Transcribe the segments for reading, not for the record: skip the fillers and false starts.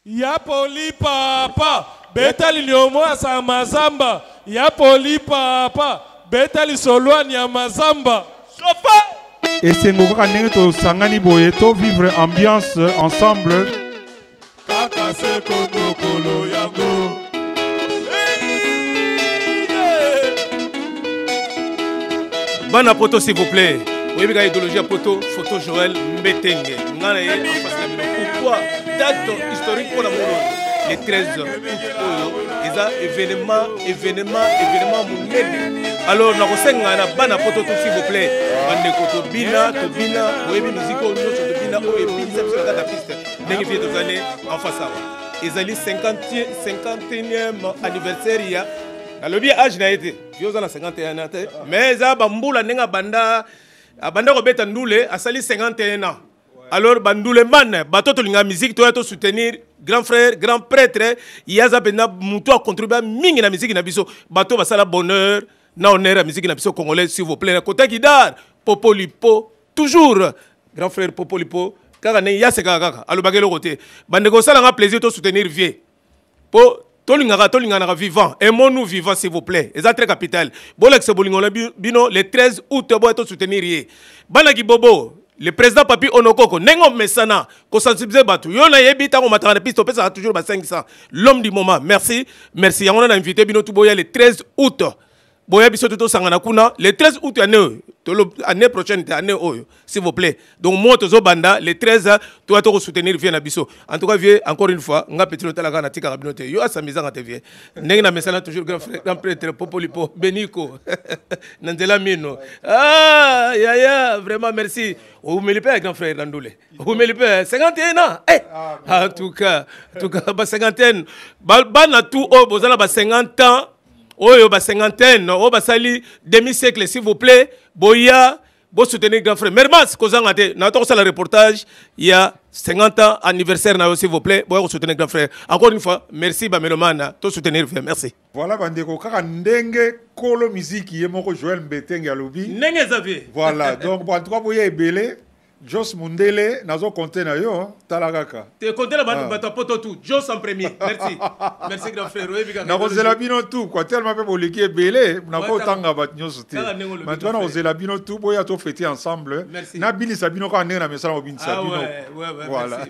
Ya poli papa, betali nyomo sa mazamba. Ya poli papa, betali soloani ya mazamba. Sofa. Et c'est nous to sangani boye to vivre ambiance ensemble. Kaka se kono kolo yango. Bana poto s'il vous plaît. Oui, mais idéologie à poto, photo Joël Mbetenge. Pourquoi date historique pour la Moro? Les 13 ils ont événement mounene. Alors, nous avons bana poto s'il vous plaît. Bande koto bina, oui, musique au nom de bina, oui, bina, sur la piste. N'est-ce pas des années en face à ils ont 51e anniversaire. Dans le bien âge n'a été, vieux à la 51 ans, mais ça bamboula nenga banda robeta ndoule a sali 51 ans. Alors bandoule man, bato to linga musique to to soutenir grand frère, grand prêtre, yaza bena muto a contribuer mingi na musique na biso, bato basala bonheur na honneur la musique na biso congolais s'il vous plaît. Kota Guidar, Popolipo, toujours grand frère Popolipo, car ne ya se kaka, alo bagelo côté. Bandeko sala nga plaisir to soutenir vieux. Po Tolingara vivant, aimons-nous vivants s'il vous plaît. C'est très capital. Bolex Bolingola Bino, le 13 août, vous êtes soutenir. Banaki Bobo, le président Papi Onokoko, Nengo Messana, Kosansibize Batu, Yona Yebita, on m'a piste, on a toujours 500. L'homme du moment, merci. Merci. On a invité Bino Touboya le 13 août. Boya Bisoto Sanganakuna, le 13 août, année prochaine, année s'il vous plaît. Donc, moi, Tozo Banda, le 13, tu vas te soutenir Vieux Bisso. En tout cas, Vieux, encore une fois, on a petit hôtel à Ghana, Tika Rabinote. Yo, à sa maison à TV. N'engna Messana, toujours grand prêtre, Popolipo, Beniko, Nandela Mino. Ah, ya, vraiment, merci. Vous me le payez, grand frère Randoule. Vous me le payez, 51 ans. En tout cas, 50 Bana tout, vous avez 50 ans. Oyo ba cinquantaine, o ba sali demi-siècle s'il vous plaît, boya, bo soutenir grand frère. Mermas kozanga te, na to sala reportage, il y a 50 ans anniversaire na s'il vous plaît, boya soutenir grand frère. Encore une fois, merci ba melomana, to soutenir frère, merci. Voilà bandeko kaka ndenge kolo musique yemoko Joël Mbetenge alobi. Ndenge Xavier. Voilà, donc en tout cas boya ebele. Jos Mundele, nazo compté na yo, talagaka. Te compté la bata poto tout, Jos en premier. Merci. Merci grand frère. Nako zelabino tout quoi, tellement pe boliki ebele, nako tanga bat nyoso te. Maintenant nako zelabino tout, boya to fêter ensemble. Na bini sabino ka ndena mesala mo bini sabino. Ouais, voilà.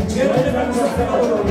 Joyeux anniversaire.